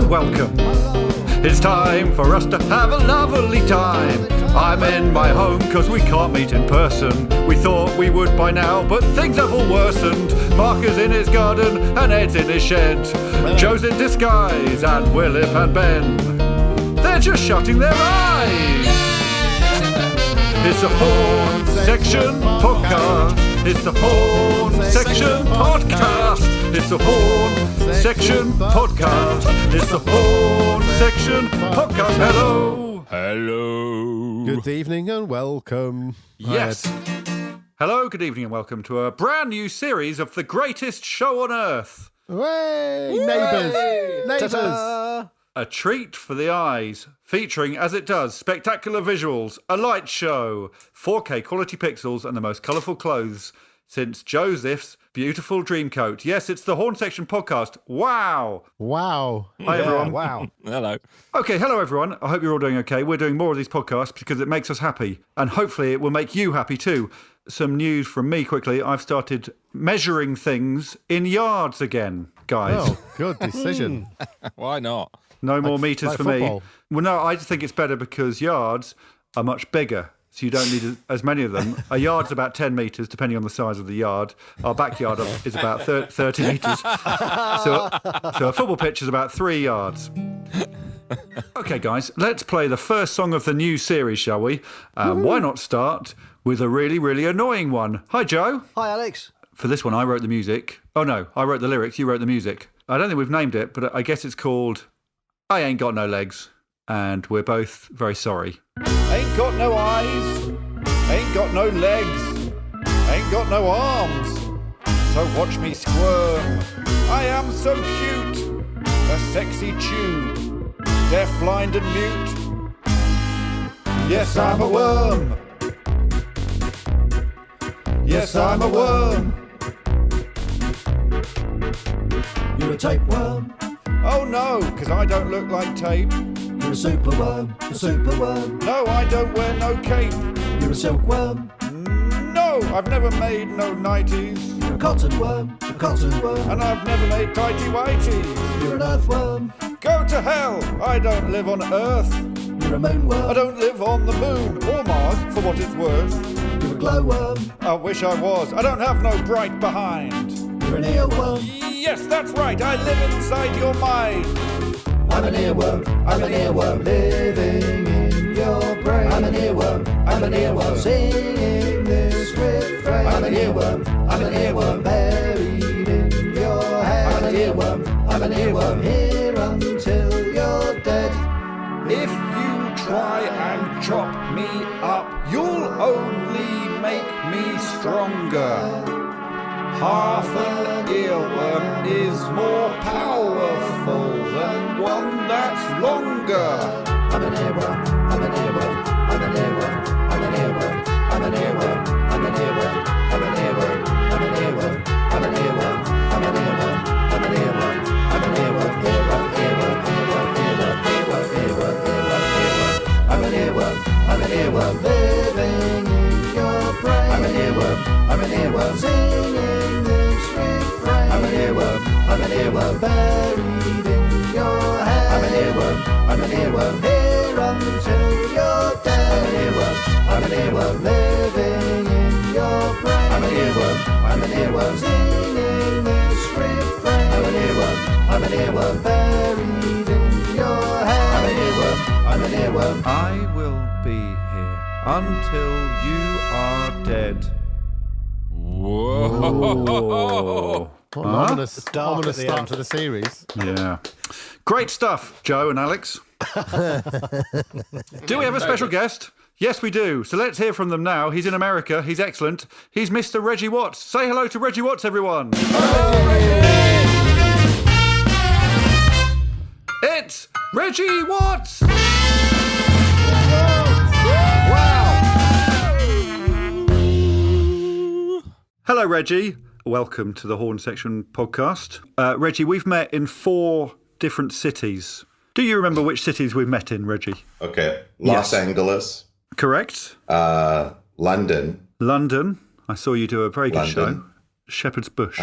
welcome. It's time for us to have a lovely time. I'm in my home cause we can't meet in person. We thought we would by now, but things have all worsened. Mark is in his garden and Ed's in his shed. Joe's in disguise and Willip and Ben, they're just shutting their eyes. It's the Horne Section podcast. It's the Horne Section podcast. It's the Horne Section podcast. It's the Horne Section podcast. Hello. Hello. Good evening and welcome. Yes. Hello, good evening and welcome to a brand new series of the greatest show on earth. Hooray! Neighbours! Ta-ta. A treat for the eyes, featuring, as it does, spectacular visuals, a light show, 4K quality pixels, and the most colourful clothes since Joseph's beautiful dream coat. Yes, it's the Horne Section podcast. Wow! Wow. Hi, everyone. Wow. Hello. Okay, hello, everyone. I hope you're all doing okay. We're doing more of these podcasts because it makes us happy, and hopefully it will make you happy too. Some news from me quickly. I've started measuring things in yards again, guys. Oh, good decision. Why not? No more meters like for football. me. Well, no, I just think it's better because yards are much bigger, so you don't need as many of them. A yard's about 10 metres, depending on the size of the yard. Our backyard is about 30 metres. So a football pitch is about 3 yards. Okay, guys, let's play the first song of the new series, shall we? Why not start with a really, really annoying one? Hi, Joe. Hi, Alex. For this one, I wrote the music. Oh, no, I wrote the lyrics, you wrote the music. I don't think we've named it, but I guess it's called I Ain't Got No Legs, and we're both very sorry. Ain't got no eyes, ain't got no legs, ain't got no arms, so watch me squirm. I am so cute, a sexy tube, deaf, blind and mute. Yes, I'm a worm. Yes, I'm a worm. You're a tapeworm. Oh no, because I don't look like tape. You're a superworm. A superworm. No, I don't wear no cape. You're a silkworm. No, I've never made no nighties. You're a cottonworm. A cottonworm. And I've never made tighty whities. You're an earthworm. Go to hell, I don't live on Earth. You're a moonworm. I don't live on the moon or Mars, for what it's worth. You're a glowworm. I wish I was. I don't have no bright behind. You're an earworm. Yes, that's right, I live inside your mind. I'm an earworm. I'm an earworm. Living in your brain. I'm an earworm. I'm an earworm. Singing this refrain. I'm an earworm. I'm an earworm. Buried in your head. I'm an earworm. I'm an earworm. Here until you're dead. If you try and chop me up, you'll only make me stronger. Half an earworm is more powerful than one that's longer. I'm an earworm. I'm an earworm. I'm an earworm. I'm an earworm. I'm an earworm. I'm an earworm. I'm an earworm. I'm an earworm. I'm an earworm. I'm an earworm. I'm an earworm. I'm an earworm. Earworm. Earworm. Earworm. Earworm. Earworm. Earworm. Earworm. I'm an earworm. I'm an earworm. Living in your brain. I'm an earworm. I'm an earworm. Singing this refrain. I'm an earworm. I'm an earworm. Buried in your head. I'm an earworm. I'm an earworm. Here until you're dead. I'm an earworm. I'm an earworm. Living in your brain. I'm an earworm. I'm an earworm. Singing this refrain. I'm an earworm. I'm an earworm. Buried in your head. I'm an earworm. I'm an earworm. I will be here until you are dead. Whoa. What an ominous dark at the start end. to the series. Yeah. Great stuff, Joe and Alex. Do we have a special guest? Yes, we do. So let's hear from them now. He's in America. He's excellent. He's Mr. Reggie Watts. Say hello to Reggie Watts, everyone. It's Reggie Watts. Hello, Reggie. Welcome to the Horne Section podcast. Reggie, we've met in 4 different cities. Do you remember which cities we've met in, Reggie? Okay. Los Angeles. Correct. London. London. I saw you do a very good show. London. Shepherd's Bush.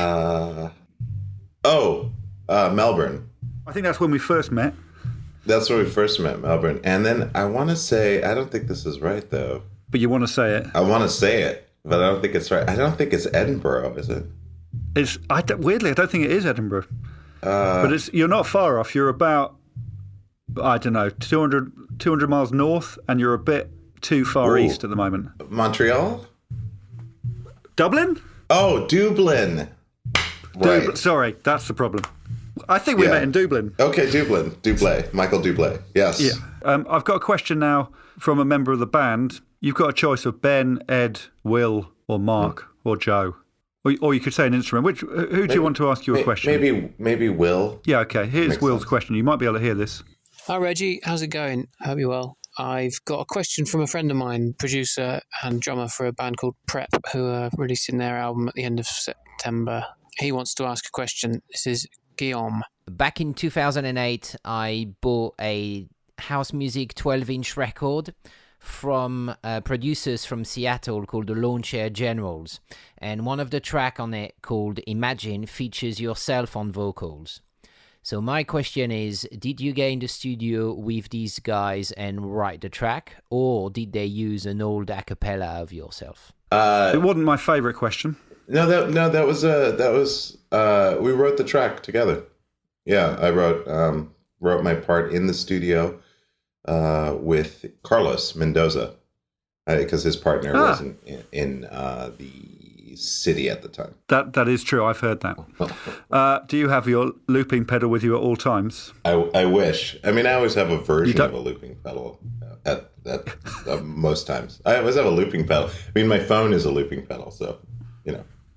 Melbourne. I think that's when we first met. That's where we first met, Melbourne. And then I want to say, I don't think this is right, though. But you want to say it? I want to say it, but I don't think it's right. I don't think it's Edinburgh, is it? Weirdly, I don't think it is Edinburgh. But you're not far off. You're about, I don't know, 200 miles north, and you're a bit too far east at the moment. Montreal? Dublin? Oh, Dublin. Right. Sorry, that's the problem. I think we met in Dublin. Okay, Dublin. Dublé. Michael Dublé. Yes. Yeah. I've got a question now from a member of the band. You've got a choice of Ben, Ed, Will, or Mark, or Joe. Or you could say an instrument. Who do you want to ask you a question? Maybe Will. Yeah, okay. Here's Makes Will's sense. question. You might be able to hear this. Hi, Reggie. How's it going? I hope you're well. I've got a question from a friend of mine, producer and drummer for a band called Prep, who are releasing their album at the end of September. He wants to ask a question. This is Guillaume. Back in 2008, I bought a house music 12-inch record from producers from Seattle called the Lawn Chair Generals. And one of the tracks on it, called Imagine, features yourself on vocals. So my question is, did you get in the studio with these guys and write the track, or did they use an old a cappella of yourself? It wasn't my favourite question. No, that was we wrote the track together. Yeah, I wrote my part in the studio with Carlos Mendoza, because his partner was in the city at the time. That is true. I've heard that. Do you have your looping pedal with you at all times? I wish. I mean, I always have a version of a looping pedal at most times. I always have a looping pedal. I mean, my phone is a looping pedal, so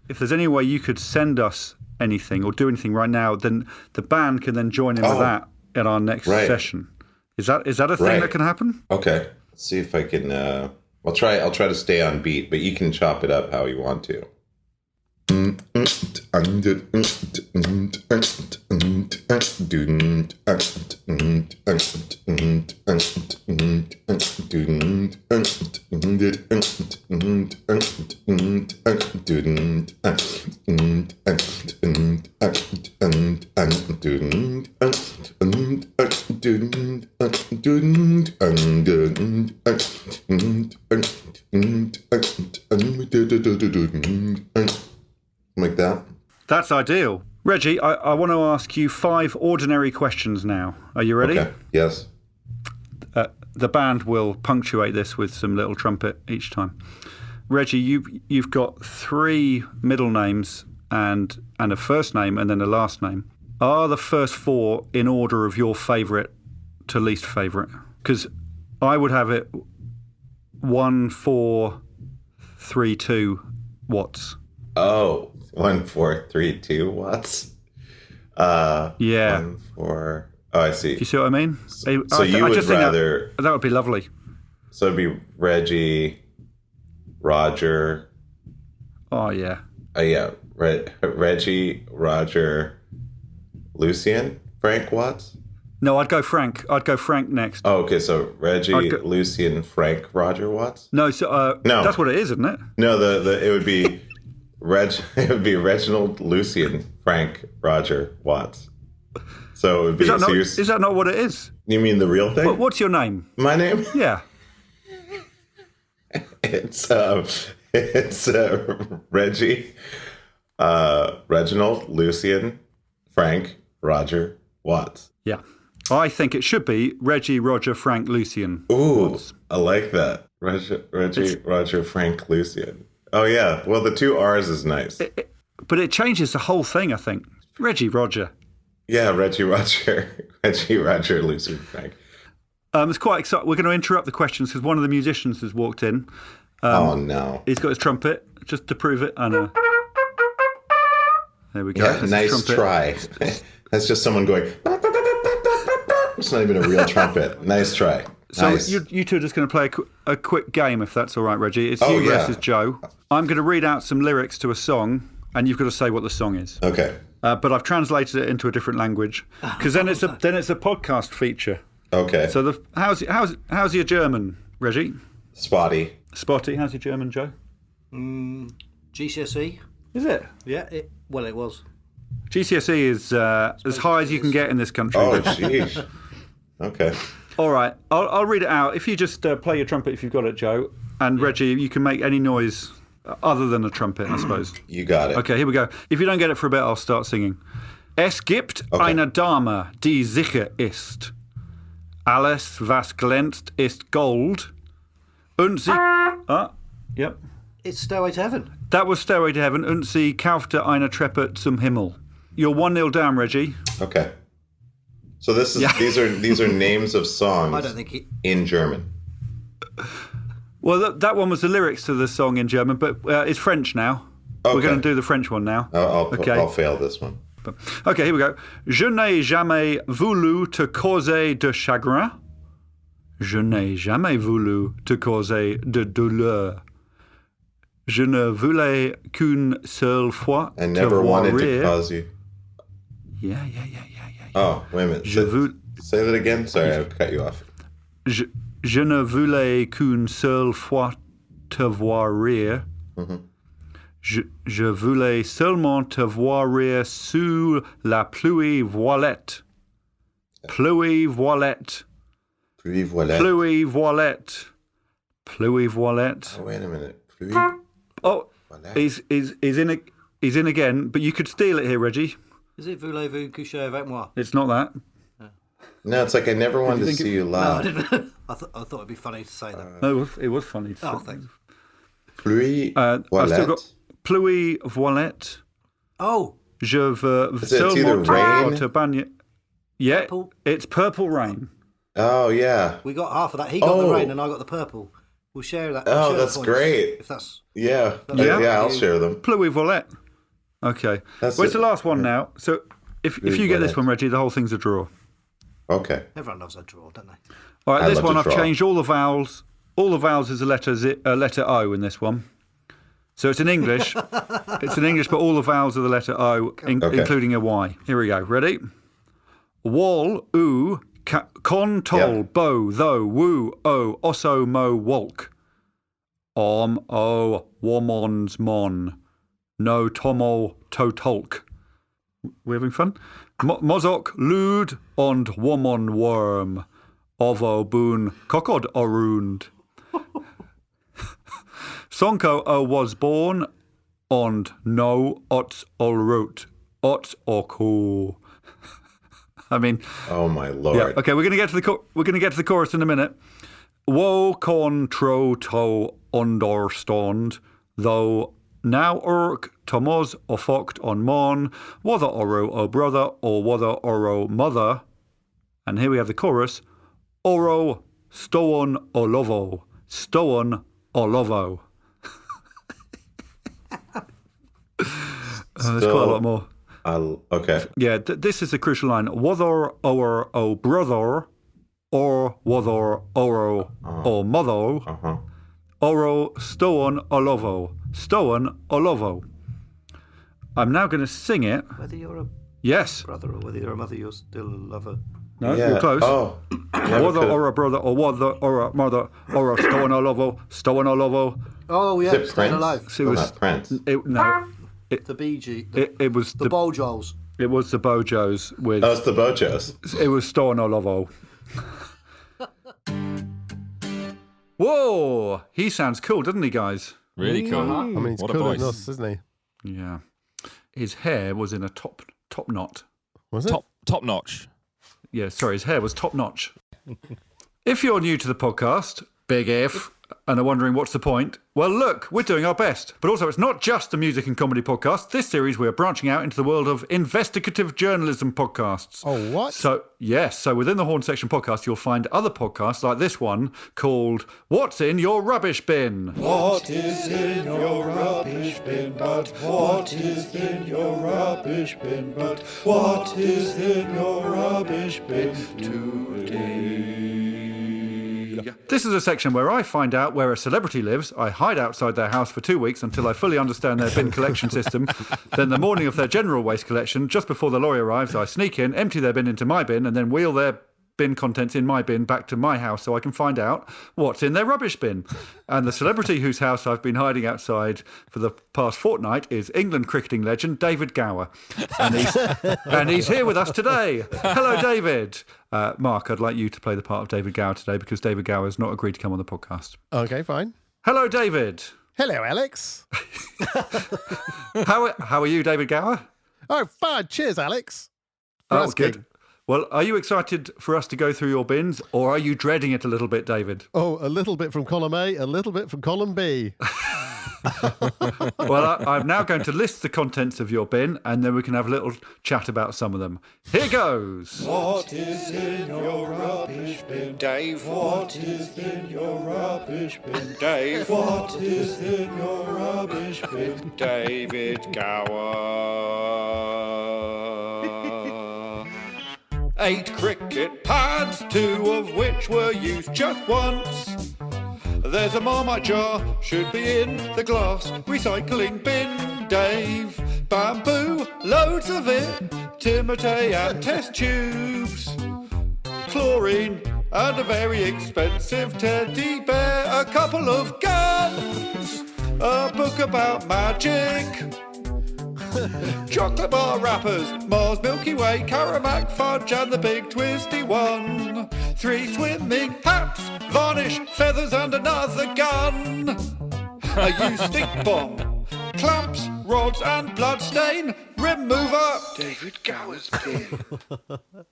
If there's any way you could send us anything or do anything right now, then the band can then join in with that at our next session. Is that a thing that can happen? Okay. Let's see if I can. I'll try to stay on beat, but you can chop it up how you want to. Like that. That's ideal. Reggie, I want to ask you 5 ordinary questions now. Are you ready? Okay. Yes. The band will punctuate this with some little trumpet each time. Reggie, you've got 3 middle names and a first name and then a last name. Are the first 4 in order of your favourite to least favourite? Because I would have it 1, 4, 3, 2 Watts. Oh, 1, 4, 3, 2 Watts. Yeah. 1, 4. Oh, I see. Do you see what I mean? So you would rather... That would be lovely. So it'd be Reggie, Roger. Oh, yeah. Yeah. Reggie, Roger, Lucien, Frank Watts? No, I'd go Frank. I'd go Frank next. Oh, okay. So Reggie, Lucien, Frank, Roger Watts? No, so no. That's what it is, isn't it? No, it would be it would be Reginald, Lucien, Frank, Roger Watts. So it would be. Is that not what it is? You mean the real thing? What's your name? My name? Yeah. It's Reggie, Reginald, Lucien, Frank, Roger Watts. Yeah. I think it should be Reggie, Roger, Frank, Lucien. Ooh, Watts. I like that. Reggie, Roger, Frank, Lucien. Oh, yeah. Well, the 2 R's is nice. But it changes the whole thing, I think. Reggie, Roger. Yeah, Reggie, Roger, Lucien, Frank. It's quite exciting. We're going to interrupt the questions because one of the musicians has walked in. Oh, no. He's got his trumpet, just to prove it. I know. There we go. Yeah, nice try. That's just someone going... It's not even a real trumpet. Nice try. So nice. you two are just going to play a quick game, if that's all right, Reggie. It's you versus Joe. I'm going to read out some lyrics to a song, and you've got to say what the song is. Okay. But I've translated it into a different language because then it's a podcast feature. Okay. So how's your German, Reggie? Spotty. Spotty. How's your German, Joe? GCSE. Is it? Yeah. It was. GCSE is as high as you can get in this country. Oh, jeez. Okay. All right, I'll read it out. If you just play your trumpet if you've got it, Joe. And Reggie, you can make any noise other than a trumpet, I suppose. You got it. Okay, here we go. If you don't get it for a bit, I'll start singing. Es gibt eine Dame, die sicher ist. Alles, was glänzt, ist Gold. Und sie... Yep. It's Stairway to Heaven. That was Stairway to Heaven. Und sie kaufte eine Treppe zum Himmel. You're 1-0 down, Reggie. Okay. So this is these are names of songs I don't think in German. Well, that one was the lyrics to the song in German, but it's French now. Okay. We're going to do the French one now. I'll fail this one. Okay, here we go. Je n'ai jamais voulu te causer de chagrin. Je n'ai jamais voulu te causer de douleur. Je ne voulais qu'une seule fois I te never voir wanted to rire. cause you. Yeah. Oh, wait a minute. Say that again. Sorry, I cut you off. Je ne voulais qu'une seule fois te voir rire. Mm-hmm. Je voulais seulement te voir rire sous la pluie voilette. Pluie voilette. Pluie voilette. Pluie voilette. Pluie voilette. Oh, wait a minute. Pluie. Oh, Voilette. he's in again, but you could steal it here, Reggie. Is it Voulez-vous coucher avec moi? It's not that. No, it's like I never wanted to see you No, I laugh. didn't. I thought it'd be funny to say that. No, it was funny. Oh, thanks. Pluie I've still voilette. got pluie voilette. Oh, Je veux It's either seulement rain- te baigner. Yeah, Purple. it's Purple Rain. Oh, yeah. we got half of that. He got the Oh. rain and I got the purple. We'll share that. Oh, share the that's points, great. If that's Yeah. Yeah? Yeah, I'll share them. Pluie voilette. Okay. That's Well, it's it. the last one now. So if you get this voilette. one, Reggie, the whole thing's a draw. Okay. everyone loves that draw, don't they? All right, I this love one to I've draw. changed all the vowels. All the vowels is a letter O in this one. So it's in English. It's in English, but all the vowels are the letter O, Okay. including a Y. Here we go. Ready? Wall, oo, con, tol, Yep. bo, tho, woo, o, osso, mo, walk. O, womons, mon. No, tomo, to, tolk. We having fun? Mozok, lud, und womon, worm. Ovo, boon, kokod, orund. Sonko o was born, und no ots olrut, ots oku. I mean, Oh, my Lord. yeah. Okay, we're gonna get to the chorus in a minute. Wo con tro to understand, though now urk Tomos or focht on mon, whether oro o brother or whether oro mother. And here we have the chorus. Oro stoon o lovo, stoon o lovo. There's quite a lot more. Okay. Yeah, this is a crucial line. Whether or o brother, or whether oro o mother, Uh-huh. oro stoon o lovo, stoon o lovo. I'm now going to sing it. Whether you're a Yes. brother or whether you're a mother, you're still a lover. No, Yeah. you're close. Oh. Whether or a brother, or whether or a mother, or a stoon o lovo, stoon o lovo. Oh yeah, Is it staying Prince? alive. So it Oh, was, not Prince. no, The Bee Gees, it was the Boljols. it was the Bojos with. Oh, it's the Bojos. It was stolen o lovo. Whoa! He sounds cool, doesn't he, guys? Really cool. I mean, he's What a cooler voice. than us, isn't he? Yeah. His hair was in a top knot. Was it? Top notch. Yeah, sorry, his hair was top notch. If you're new to the podcast, big if, and are wondering what's the point, well, look, we're doing our best. But also, it's not just a music and comedy podcast. This series, we're branching out into the world of investigative journalism podcasts. Oh, what? So, yes, so within the Horne Section podcast, you'll find other podcasts like this one called What's in Your Rubbish Bin? What is in your rubbish bin? But what is in your rubbish bin? But what is in your rubbish bin today? This is a section where I find out where a celebrity lives. I hide outside their house for 2 weeks until I fully understand their bin collection system. Then the morning of their general waste collection, just before the lorry arrives, I sneak in, empty their bin into my bin, and then wheel their bin contents in my bin back to my house so I can find out what's in their rubbish bin. And the celebrity whose house I've been hiding outside for the past fortnight is England cricketing legend David Gower. And he's here with us today. Hello, David. Mark, I'd like you to play the part of David Gower today because David Gower has not agreed to come on the podcast. Okay, fine. Hello, David. Hello, Alex. How are you, David Gower? Oh, fine. Cheers, Alex. For asking. Good. Well, are you excited for us to go through your bins, or are you dreading it a little bit, David? Oh, a little bit from column A, a little bit from column B. Well, I'm now going to list the contents of your bin, and then we can have a little chat about some of them. Here goes. What is in your rubbish bin, Dave? What is in your rubbish bin, Dave? What is in your rubbish bin, David Gower? 8 cricket pads, 2 of which were used just once. There's a Marmite jar, should be in the glass recycling bin, Dave. Bamboo, loads of it, Timotei and test tubes. Chlorine and a very expensive teddy bear. A couple of guns, a book about magic. Chocolate bar wrappers, Mars, Milky Way, Caramac fudge and the big twisty one. 3 swimming hats, varnish, feathers and another gun. A used stink bomb, clamps, rods and bloodstain remover. David Gower's bin.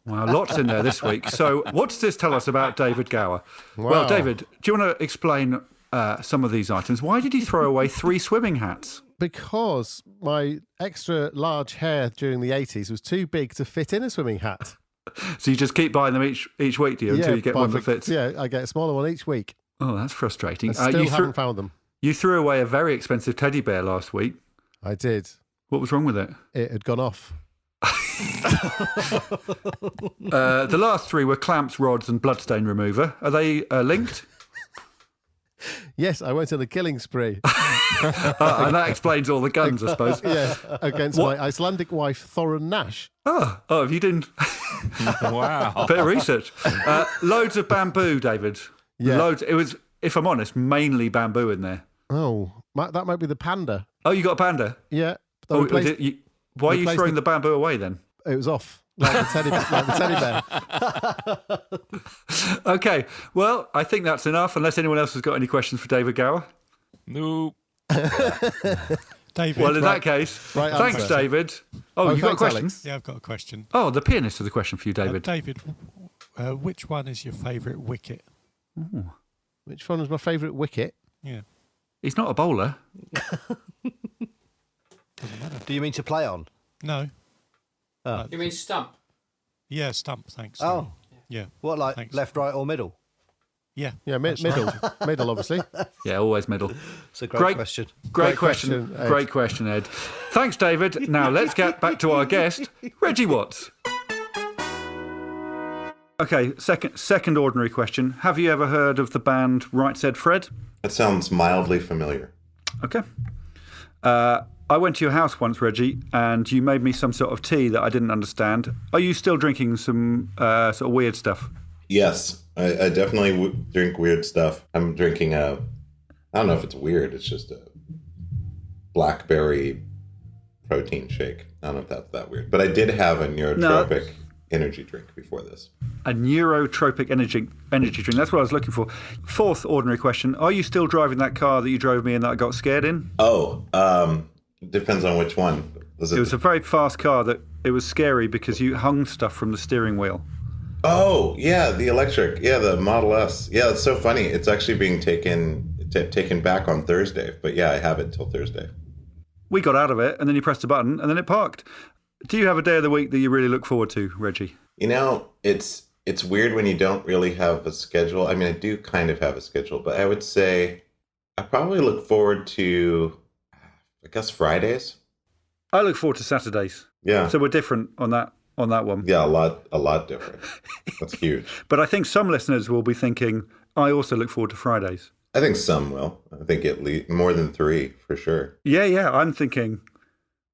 Wow, lots in there this week. So what does this tell us about David Gower? Wow. Well, David, do you want to explain some of these items? Why did you throw away 3 swimming hats? Because my extra large hair during the 80s was too big to fit in a swimming hat. So you just keep buying them each week, do you, until you get one that fits? Yeah, I get a smaller one each week. Oh, that's frustrating. I still haven't found them. You threw away a very expensive teddy bear last week. I did. What was wrong with it? It had gone off. The last 3 were clamps, rods and bloodstain remover. Are they linked? Yes, I went on a killing spree. And that explains all the guns, I suppose. Yeah, against my Icelandic wife, Thorin Nash. Oh, have you done Wow. a bit of research? Loads of bamboo, David. Yeah. Loads. It was, if I'm honest, mainly bamboo in there. Oh, that might be the panda. Oh, you got a panda? Yeah. Why are you throwing the bamboo away then? It was off, like the teddy bear. Okay, well, I think that's enough, unless anyone else has got any questions for David Gower. No. David. Well, in that case, Right thanks, answer. David. Oh, you got a thanks, question? Alex. Yeah, I've got a question. Oh, the pianist has a question for you, David. David, which one is your favourite wicket? Which one was my favourite wicket? Yeah. He's not a bowler. Do you mean to play on? No. You mean stump? Yeah, stump, thanks. Oh, Yeah. what, like Thanks. left, right, or middle? Yeah. Yeah, middle, obviously. Yeah, always middle. It's a great question. Great question, Ed. Great question, Ed. Thanks, David. Now let's get back to our guest, Reggie Watts. Okay, second ordinary question. Have you ever heard of the band Right Said Fred? That sounds mildly familiar. Okay. I went to your house once, Reggie, and you made me some sort of tea that I didn't understand. Are you still drinking some sort of weird stuff? Yes, I definitely drink weird stuff. I'm drinking I don't know if it's weird. It's just a blackberry protein shake. I don't know if that's that weird. But I did have a neurotropic energy drink before this. A neurotropic energy drink. That's what I was looking for. Fourth ordinary question. Are you still driving that car that you drove me in that I got scared in? Oh, depends on which one. It was a very fast car that it was scary because you hung stuff from the steering wheel. Oh, yeah, the electric. Yeah, the Model S. Yeah, it's so funny. It's actually being taken back on Thursday. But yeah, I have it till Thursday. We got out of it, and then you pressed a button, and then it parked. Do you have a day of the week that you really look forward to, Reggie? You know, it's weird when you don't really have a schedule. I mean, I do kind of have a schedule, but I would say I probably look forward to, I guess, Fridays. I look forward to Saturdays. Yeah. So we're different on that one. Yeah, a lot different. That's huge. But I think some listeners will be thinking, I also look forward to Fridays. I think some will. I think at least more than 3 for sure. Yeah. I'm thinking,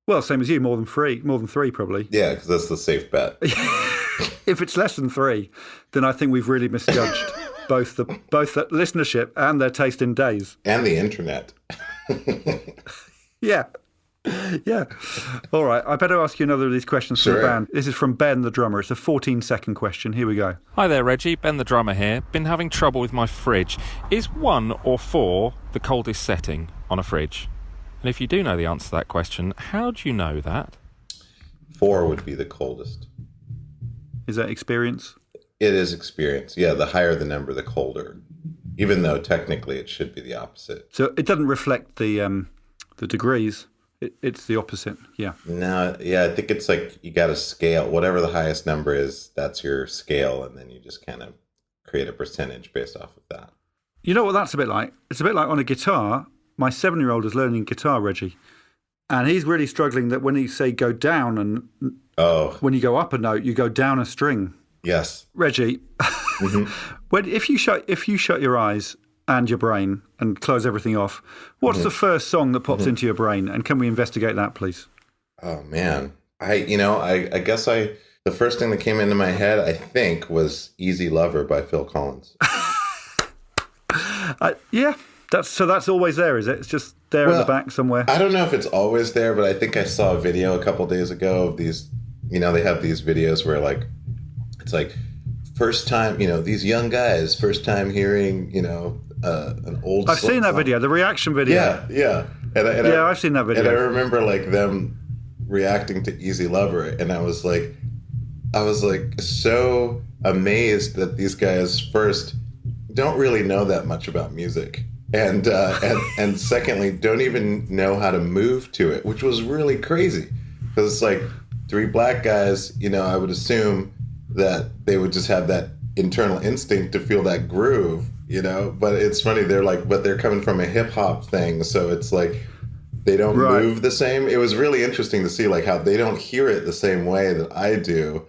well, same as you, more than three probably. Yeah, because that's the safe bet. if it's less than 3, then I think we've really misjudged both the listenership and their taste in days. And the internet. Yeah. Yeah. All right. I better ask you another of these questions for the band. This is from Ben, the drummer. It's a 14-second question. Here we go. Hi there, Reggie. Ben the drummer here. Been having trouble with my fridge. Is 1 or 4 the coldest setting on a fridge? And if you do know the answer to that question, how do you know that? 4 would be the coldest. Is that experience? It is experience. Yeah, the higher the number, the colder. Even though technically it should be the opposite. So it doesn't reflect the degrees. It's the opposite. Yeah. No, yeah, I think it's like you got a scale. Whatever the highest number is, that's your scale, and then you just kind of create a percentage based off of that. You know what that's a bit like? It's a bit like on a guitar. My 7-year-old is learning guitar, Reggie, and he's really struggling that when he say go down and when you go up a note, you go down a string. Yes, Reggie. If you shut your eyes and your brain and close everything off, what's the first song that pops into your brain? And can we investigate that, please? Oh man, I guess the first thing that came into my head, I think, was "Easy Lover" by Phil Collins. Yeah, that's always there, is it? It's just there at the back somewhere. I don't know if it's always there, but I think I saw a video a couple days ago of these. They have these videos where like it's like first time, these young guys first time hearing, an old. I've seen that video, the reaction video. Yeah. I've seen that video. And I remember like them reacting to "Easy Lover," and I was like so amazed that these guys first don't really know that much about music, and secondly don't even know how to move to it, which was really crazy because it's like 3 black guys. I would assume that they would just have that internal instinct to feel that groove, but it's funny, they're coming from a hip hop thing, so it's like they don't move the same. It was really interesting to see like how they don't hear it the same way that I do.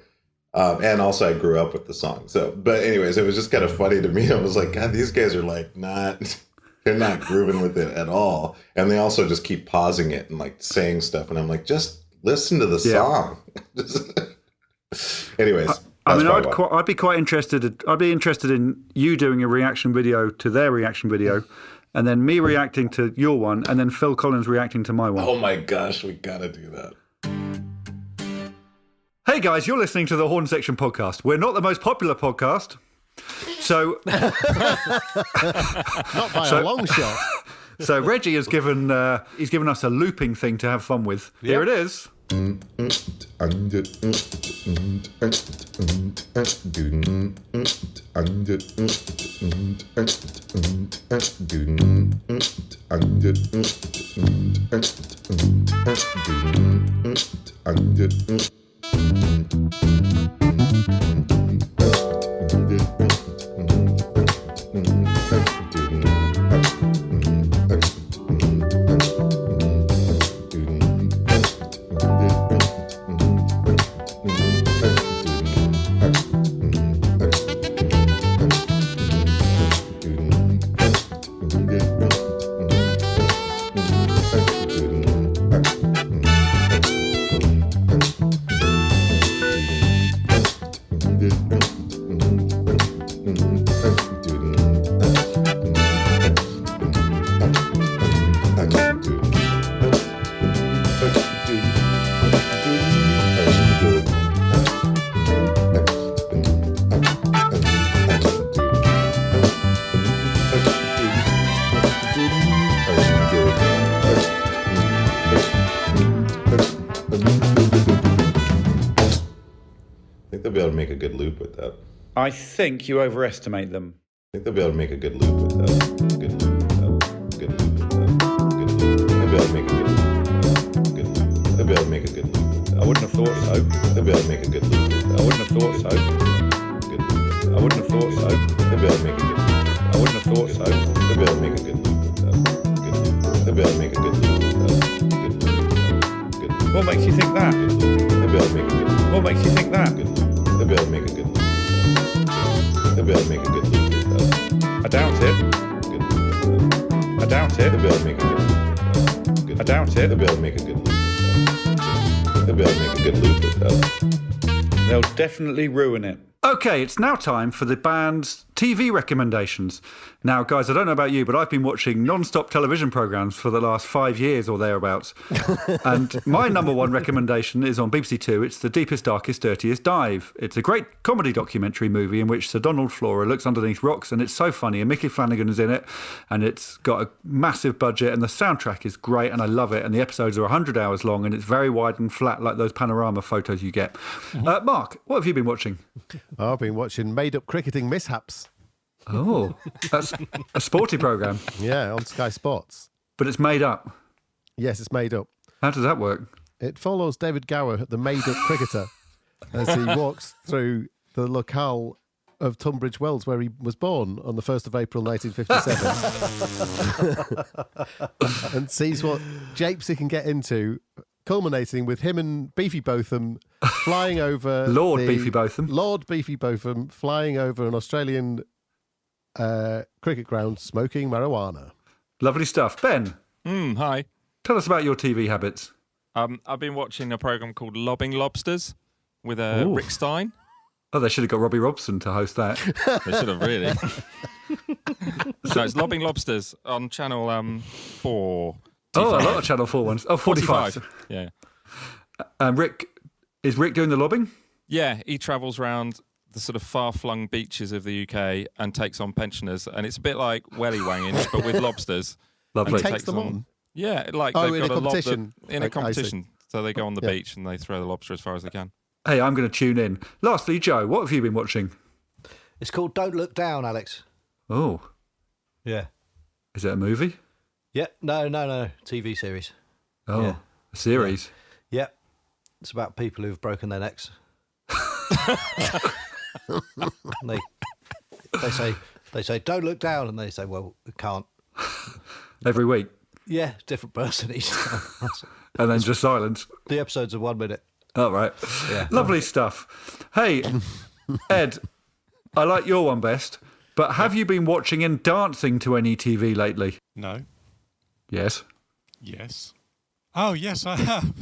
And also I grew up with the song. So, but anyways, it was just kind of funny to me. I was like, God, these guys are like they're not grooving with it at all. And they also just keep pausing it and like saying stuff. And I'm like, just listen to the song. Anyways. I'd be quite interested. I'd be interested in you doing a reaction video to their reaction video, and then me reacting to your one, and then Phil Collins reacting to my one. Oh my gosh, we gotta do that. Hey guys, you're listening to the Horne Section podcast. We're not the most popular podcast, so not by a long shot. So Reggie has given us a looping thing to have fun with. Yep. Here it is. I think you overestimate them. I think they'll be able to make a good loop with that. Good loop with that. Good loop with that. Good loop. They'll be able to make a good loop. Good loop. They'll be able to make a good loop with that. I wouldn't have thought so. They'll be able to make a good loop with that. I wouldn't have thought so. Good loop. I wouldn't have thought so. They'll be able to make a good loop. I wouldn't have thought so. They'll be able to make a good loop with that. Good loop. They'll be able to make a good loop with that. Good loop. Good loop. What makes you think that? They'll be able to make a good loop. What makes you think that? Good loop. They'll be able to make a good loop. They'll be able to make a good loop with that. I doubt it. Good loop with that. I doubt it. They'll be able to make a good loop with that. I doubt it. They'll be able to make a good loop with that. They'll be able to make a good loop with that. They'll definitely ruin it. Okay, it's now time for the band's TV recommendations. Now, guys, I don't know about you, but I've been watching non-stop television programmes for the last 5 years or thereabouts. And my number one recommendation is on BBC Two. It's The Deepest, Darkest, Dirtiest Dive. It's a great comedy documentary movie in which Sir Donald Flora looks underneath rocks, and it's so funny. And Mickey Flanagan is in it, and it's got a massive budget, and the soundtrack is great, and I love it. And the episodes are 100 hours long, and it's very wide and flat, like those panorama photos you get. Mark, what have you been watching? I've been watching Made Up Cricketing Mishaps. Oh, that's a sporty programme. Yeah, on Sky Sports. But it's made up. Yes, it's made up. How does that work? It follows David Gower, the made-up cricketer, as he walks through the locale of Tunbridge Wells, where he was born on the 1st of April 1957, and sees what japes he can get into, culminating with him and Beefy Botham flying over... Lord Beefy Botham flying over an Australian cricket ground smoking marijuana. Lovely stuff. Ben. Hi. Tell us about your TV habits. I've been watching a programme called Lobbing Lobsters with Rick Stein. Oh, they should have got Robbie Robson to host that. They should have, really. So it's Lobbing Lobsters on Channel 4. Oh, a lot of Channel 4 ones. Oh, 45. Yeah. Is Rick doing the lobbing? Yeah, he travels around the sort of far-flung beaches of the UK and takes on pensioners. And it's a bit like welly wanging, but with lobsters. Lovely. And takes them on? Yeah, like in they've a got competition. In a competition. So they go on the beach and they throw the lobster as far as they can. Hey, I'm going to tune in. Lastly, Joe, what have you been watching? It's called Don't Look Down, Alex. Oh. Yeah. Is it a movie? Yeah. No. TV series. Oh, yeah. A series? Yeah. It's about people who've broken their necks. they say, don't look down. And they say, well, we can't. Every week? Yeah, different person each time. And then just silence. The episodes are 1 minute. Oh, right. Yeah. Lovely stuff. Hey, Ed, I like your one best, but have you been watching and dancing to any TV lately? No. Yes. Yes. Oh, yes, I have.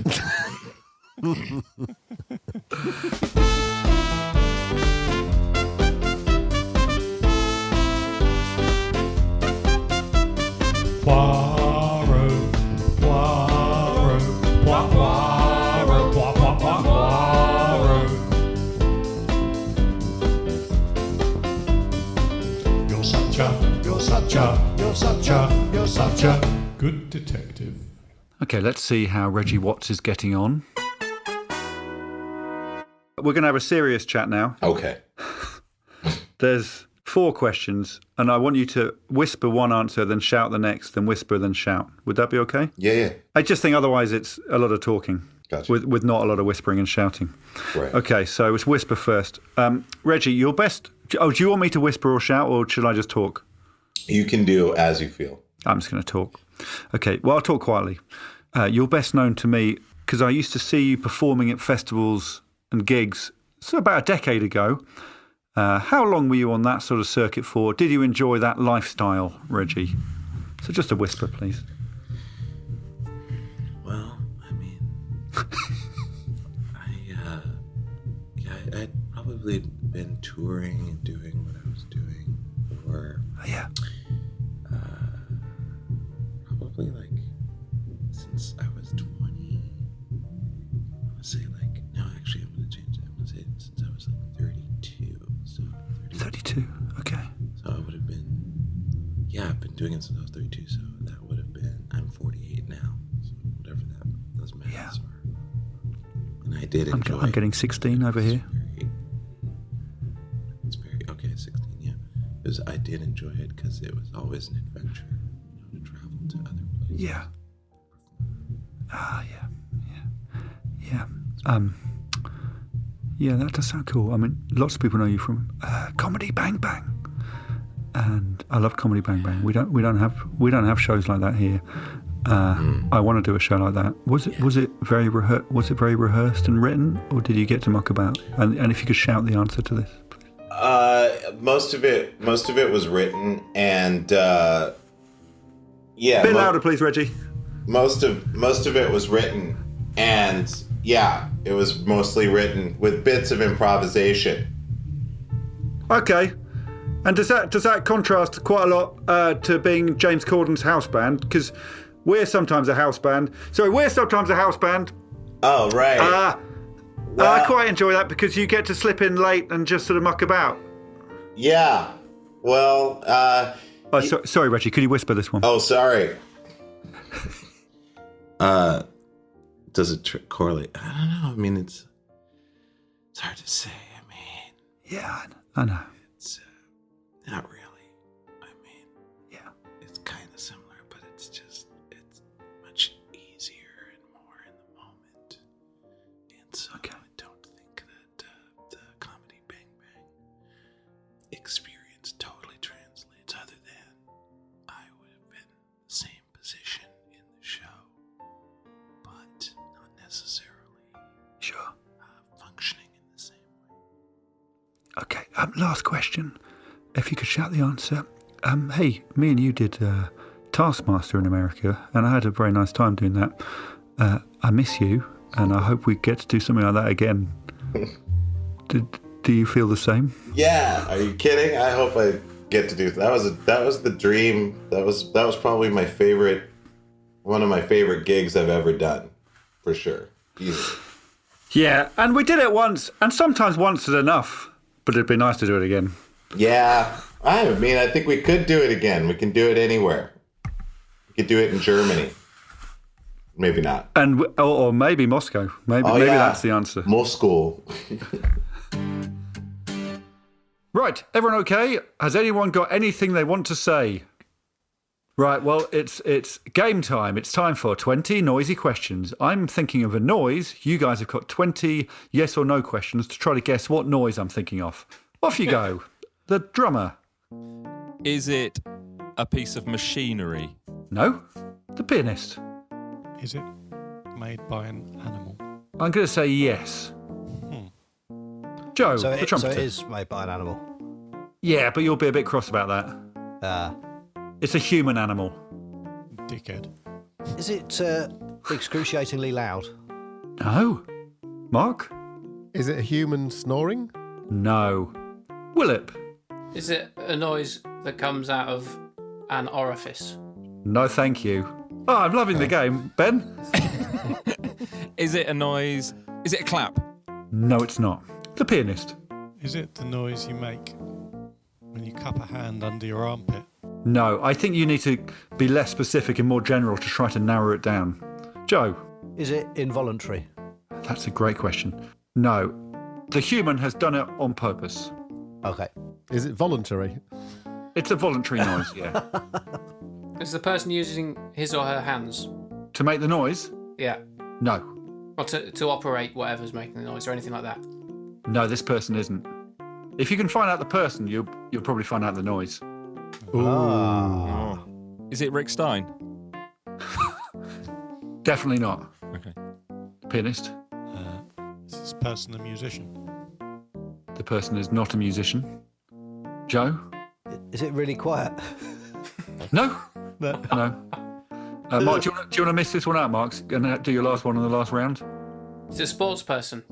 Poirot, Poirot, Poirot, Poirot, Poirot. You're such a good detective. Okay, let's see how Reggie Watts is getting on. We're going to have a serious chat now. Okay. There's 4 questions, and I want you to whisper one answer, then shout the next, then whisper, then shout. Would that be okay? Yeah. I just think otherwise it's a lot of talking. Gotcha. With not a lot of whispering and shouting. Right. Okay, so it's whisper first. Reggie, your best... Oh, do you want me to whisper or shout, or should I just talk? You can do as you feel. I'm just going to talk. Okay, well, I'll talk quietly. You're best known to me because I used to see you performing at festivals and gigs about a decade ago. How long were you on that sort of circuit for? Did you enjoy that lifestyle, Reggie? So just a whisper, please. Well, I mean, I'd probably been touring and doing what I was doing for... Yeah. Probably like since I was 20. I would say like, no, actually I'm going to change it. I'm going to say since I was like 32. So 32, okay. So I would have been, I've been doing it since I was 32. So that would have been, I'm 48 now. So whatever those maths are. And I did enjoy I'm getting 16 over here. It's very, okay, 16, yeah. I did enjoy it because it was always an adventure, to travel to other places. Yeah. Yeah, that does sound cool. I mean, lots of people know you from Comedy Bang Bang, and I love Comedy Bang Bang. We don't have shows like that here. I want to do a show like that. Was it very rehearsed and written, or did you get to muck about? And if you could shout the answer to this. Most of it was written, and a bit louder, please, Reggie. Most of it was written, and Yeah, it was mostly written with bits of improvisation. Okay. And does that contrast quite a lot to being James Corden's house band? Because we're sometimes a house band. Oh, right. I quite enjoy that because you get to slip in late and just sort of muck about. Yeah. Well, sorry, Reggie, could you whisper this one? Oh, sorry. Does it correlate? I don't know. I mean, it's hard to say. I mean... Yeah, I know. It's not really. I mean... Yeah. It's kind of similar, but it's much easier and more in the moment. And so I don't think that the comedy Bang Bang experience totally translates, other than I would have been in the same position in the show, but not necessarily functioning in the same way. Okay, last question. If you could shout the answer. Hey, me and you did Taskmaster in America, and I had a very nice time doing that. I miss you, and I hope we get to do something like that again. Do you feel the same? Yeah, are you kidding? I hope I get to do that. That was the dream. That was probably one of my favorite gigs I've ever done, for sure. Easy. Yeah, and we did it once, and sometimes once is enough, but it'd be nice to do it again. Yeah, I mean, I think we could do it again. We can do it anywhere. We could do it in Germany. Maybe not. And or maybe Moscow. Maybe that's the answer. Moscow. Right, everyone okay? Has anyone got anything they want to say? Right, well, it's game time. It's time for 20 noisy questions. I'm thinking of a noise. You guys have got 20 yes or no questions to try to guess what noise I'm thinking of. Off you go. The drummer. Is it a piece of machinery? No. The pianist. Is it made by an animal? I'm going to say yes. Joe, the trumpeter. So it is made by an animal? Yeah, but you'll be a bit cross about that. It's a human animal. Dickhead. Is it excruciatingly loud? No. Mark? Is it a human snoring? No. Willip? Is it a noise that comes out of an orifice? No, thank you. Oh, I'm loving the game. Ben? Is it a noise? Is it a clap? No, it's not. The pianist. Is it the noise you make when you cup a hand under your armpit? No, I think you need to be less specific and more general to try to narrow it down. Joe? Is it involuntary? That's a great question. No. The human has done it on purpose. Okay. Is it voluntary? It's a voluntary noise, yeah. Is the person using his or her hands? To make the noise? Yeah. No. Or to operate whatever's making the noise or anything like that? No, this person isn't. If you can find out the person, you'll probably find out the noise. Oh. Is it Rick Stein? Definitely not. Okay. Pianist? Is this person a musician? The person is not a musician. Joe? Is it really quiet? No. No. Mark, do you want to miss this one out, Mark? And do your last one in the last round? Is it a sports person?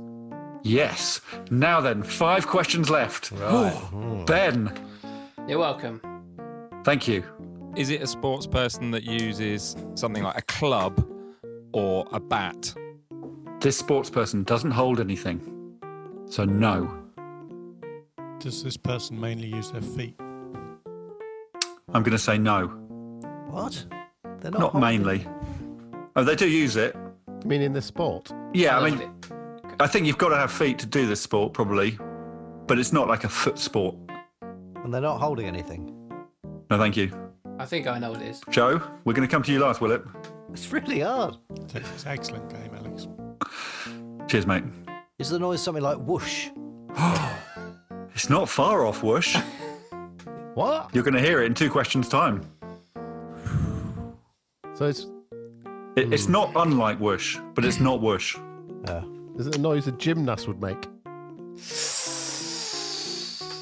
Yes. Now then, 5 questions left. Right. Ben. You're welcome. Thank you. Is it a sports person that uses something like a club or a bat? This sports person doesn't hold anything. So no. Does this person mainly use their feet? I'm going to say no. What? They're Not mainly. Oh, they do use it. You mean in the sport? Yeah, I mean, I think you've got to have feet to do this sport, probably. But it's not like a foot sport. And they're not holding anything? No, thank you. I think I know what it is. Joe, we're going to come to you last, Willip. It's really hard. It's an excellent game, Alex. Cheers, mate. Is the noise something like whoosh? It's not far off whoosh. What? You're going to hear it in 2 questions' time. So It's not unlike whoosh, but it's not whoosh. Is it a noise a gymnast would make?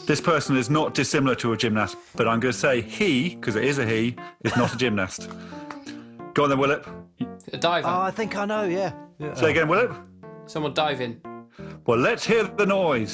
This person is not dissimilar to a gymnast, but I'm going to say he, because it is a he, is not a gymnast. Go on then, Willip. A diver. Oh, I think I know, yeah. Say again, Willip. Someone dive in. Well, let's hear the noise.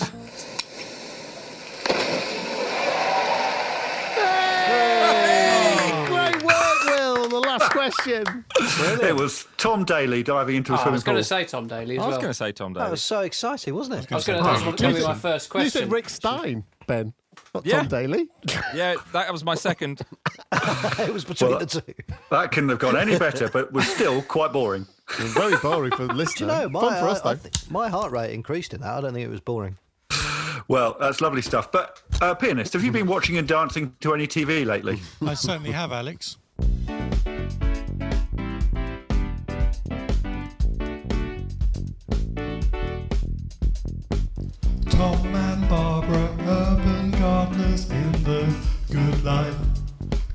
Great work, Will. The last question. It was Tom Daly diving into a I swimming was going pool. to say Tom Daly as I was well. going to say Tom Daly. That was so exciting, wasn't it? I was going to be my first question. You said Rick Stein, Ben. Not Yeah. Tom Daly. Yeah, that was my second. It was between the two. That couldn't have gone any better, but was still quite boring. It was very boring for the listener. Do you know, Fun for us, though. my heart rate increased in that. I don't think it was boring. Well, that's lovely stuff. But, pianist, have you been watching and dancing to any TV lately? I certainly have, Alex. Tom and Barbara, urban gardeners in the good life.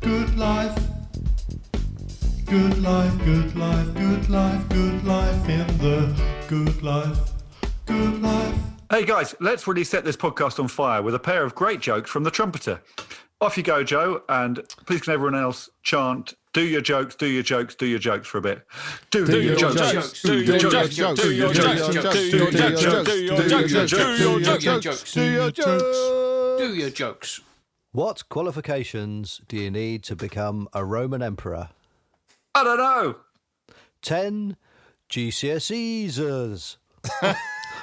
Good life. Good life, good life, good life, good life in the good life. Good life. Hey, guys, let's really set this podcast on fire with a pair of great jokes from the trumpeter. Off you go, Joe, and please can everyone else chant, do your jokes, do your jokes, do your jokes for a bit. Do your jokes, do your jokes, do your jokes, do your jokes, do your jokes, Do your jokes. Do your jokes. What qualifications do you need to become a Roman emperor? I don't know. 10 GCSEs.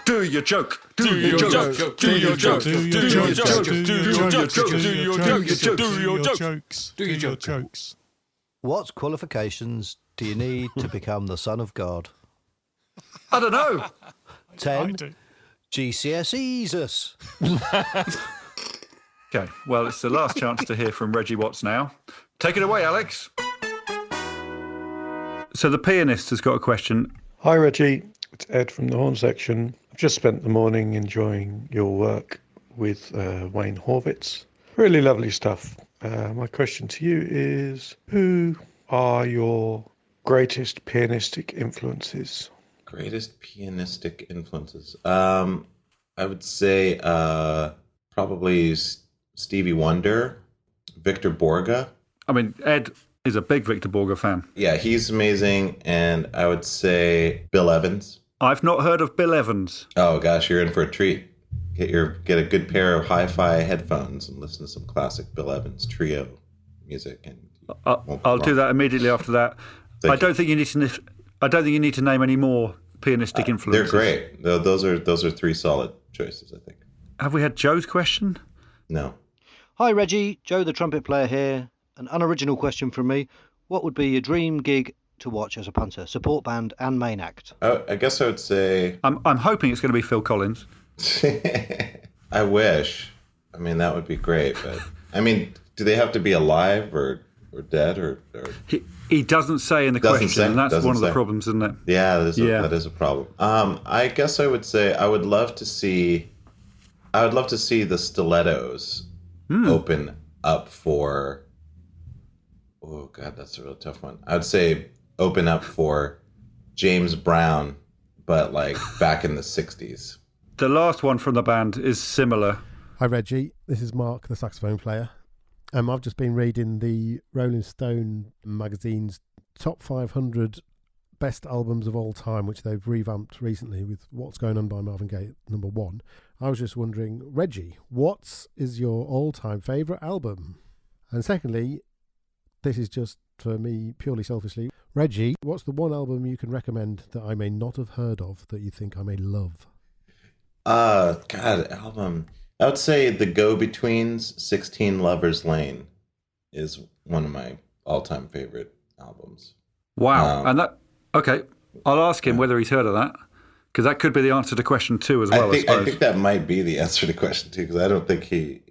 Do your joke, do your jokes, do your jokes, do your jokes, do your jokes, do your jokes. Do your jokes. What qualifications do you need to become the son of God? I don't know. 10 GCSEs. Okay, well, it's the last chance to hear from Reggie Watts now. Take it away, Alex. So the pianist has got a question. Hi Reggie, it's Ed from the Horne Section. I've just spent the morning enjoying your work with Wayne Horvitz. Really lovely stuff. My question to you is, who are your greatest pianistic influences? Greatest pianistic influences. I would say probably Stevie Wonder, Victor Borge. I mean, Ed is a big Victor Borge fan. Yeah, he's amazing. And I would say Bill Evans. I've not heard of Bill Evans. Oh gosh, you're in for a treat. Get a good pair of hi-fi headphones and listen to some classic Bill Evans trio music. And I'll do that immediately after that. I don't think you need to name any more pianistic influences. They're great. Those are three solid choices, I think. Have we had Joe's question? No. Hi Reggie, Joe the trumpet player here. An unoriginal question from me. What would be your dream gig to watch as a punter, support band and main act? I guess I would say... I'm hoping it's going to be Phil Collins. I wish. I mean, that would be great. But I mean, do they have to be alive or dead or... He doesn't say in the question, and that's one of the problems, isn't it? Yeah, that is a problem. I guess I would say I would love to see the Stilettos open up for... Oh, God, that's a real tough one. I would say open up for James Brown, but like back in the 60s. The last one from the band is similar. Hi, Reggie. This is Mark, the saxophone player. I've just been reading the Rolling Stone magazine's top 500 best albums of all time, which they've revamped recently with What's Going On by Marvin Gaye at number 1. I was just wondering, Reggie, what is your all-time favourite album? And secondly, this is just for me purely selfishly, Reggie, what's the one album you can recommend that I may not have heard of that you think I may love? God, album. I would say The Go-Betweens, 16 Lovers Lane is one of my all-time favorite albums. Wow. And that, okay, I'll ask him whether he's heard of that, because that could be the answer to question 2 as well, I suppose. I think that might be the answer to question 2, because I don't think he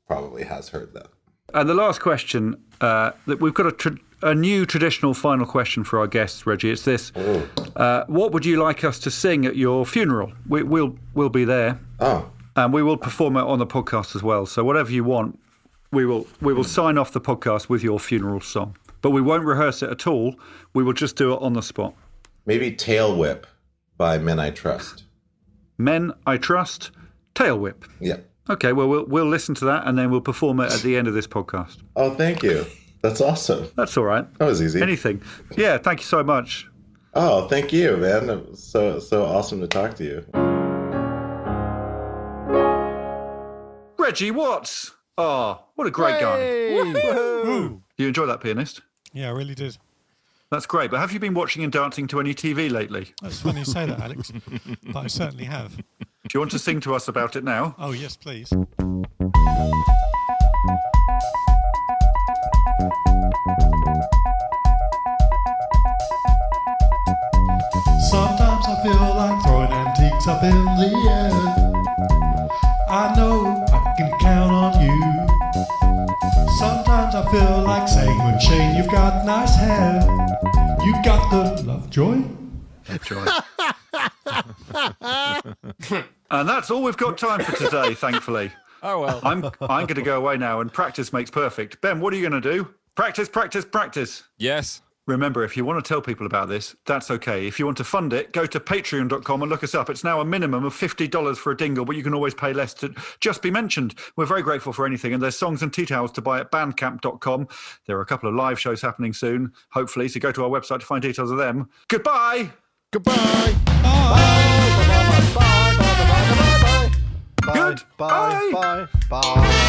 probably has heard that. And the last question, that we've got a new traditional final question for our guests, Reggie. It's this. What would you like us to sing at your funeral? We'll be there. Oh. And we will perform it on the podcast as well. So whatever you want, we will sign off the podcast with your funeral song. But we won't rehearse it at all. We will just do it on the spot. Maybe Tail Whip by Men I Trust. Men I Trust, Tail Whip. Yeah. Okay, well, we'll listen to that and then we'll perform it at the end of this podcast. Oh, thank you. That's awesome. That's all right. That was easy. Anything. Yeah, thank you so much. Oh, thank you, man. It was so awesome to talk to you. Reggie Watts. Oh, what a great guy. Woohoo! You enjoy that pianist? Yeah, I really did. That's great. But have you been watching and dancing to any TV lately? That's funny you say that, Alex. But I certainly have. Do you want to sing to us about it now? Oh, yes, please. Sometimes I feel like throwing antiques up in the air. I know I can count on you. Sometimes I feel like saying, McShane, you've got nice hair. You got the Lovejoy. Lovejoy. And that's all we've got time for today, thankfully. Oh, well. I'm going to go away now, and practice makes perfect. Ben, what are you going to do? Practice, practice, practice. Yes. Remember, if you want to tell people about this, that's okay. If you want to fund it, go to patreon.com and look us up. It's now a minimum of $50 for a dingle, but you can always pay less to just be mentioned. We're very grateful for anything, and there's songs and tea towels to buy at bandcamp.com. There are a couple of live shows happening soon, hopefully, so go to our website to find details of them. Goodbye! Goodbye! Good. Bye. Bye. Bye.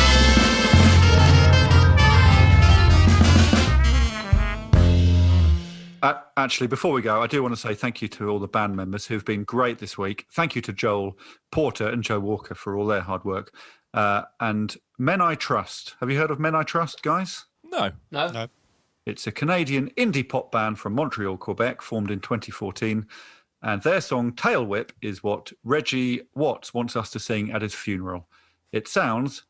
Actually, before we go, I do want to say thank you to all the band members who've been great this week. Thank you to Joel Porter and Joe Walker for all their hard work. And Men I Trust. Have you heard of Men I Trust, guys? No. It's a Canadian indie pop band from Montreal, Quebec, formed in 2014. And their song Tail Whip is what Reggie Watts wants us to sing at his funeral. It sounds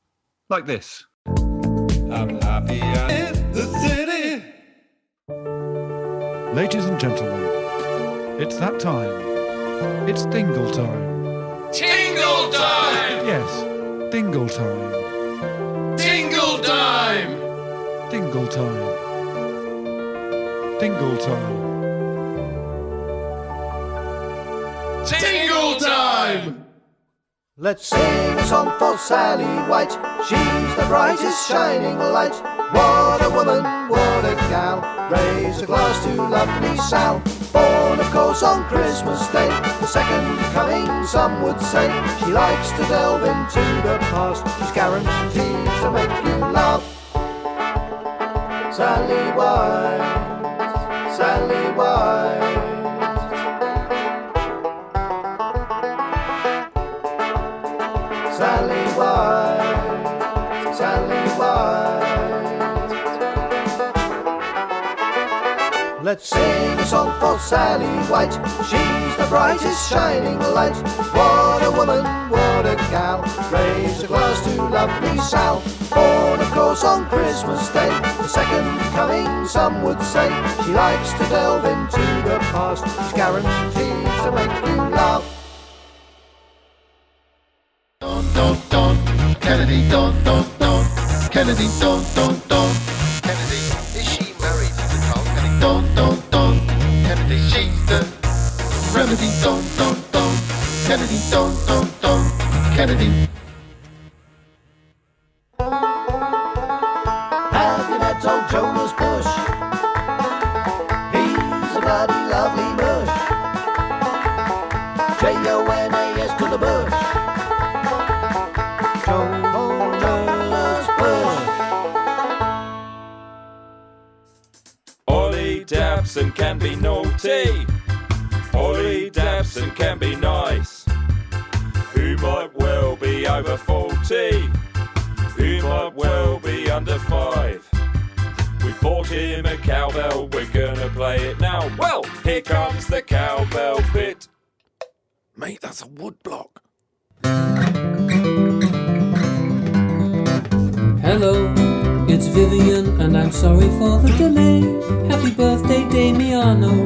like this. I'm happy I'm in the city. Ladies and gentlemen, it's that time. It's dingle time. Tingle time! Yes, dingle time. Tingle time! Dingle time. Dingle time. Tingle time! Let's sing a song for Sally White. She's the brightest shining light. What a woman, what a gal. Raise a glass to lovely Sal. Born, of course, on Christmas Day, the second coming, some would say. She likes to delve into the past. She's guaranteed to make you laugh. Sally White, Sally White. Sally White, Sally White. Let's sing a song for Sally White. She's the brightest shining light. What a woman, what a gal. Raise a glass to lovely Sal. Born, of course, on Christmas Day, the second coming, some would say. She likes to delve into the past. She's guaranteed to make you laugh. Kennedy, Kennedy, Kennedy, is she married to Carl Kennedy? Kennedy, she's the remedy. Kennedy, Kennedy. Have you met old Jonas Bush? He's a bloody lovely mush. Jonas to the bush. Jonas Bush. Ollie Dabson can be naughty. Ollie Dabson can be nice. Who might well be over 40. Who might well be under 5. We bought him a cowbell, we're gonna play it now. Well, here comes the cowbell bit. Mate, that's a wood block. Hello, it's Vivian and I'm sorry for the delay. Happy birthday, Damiano.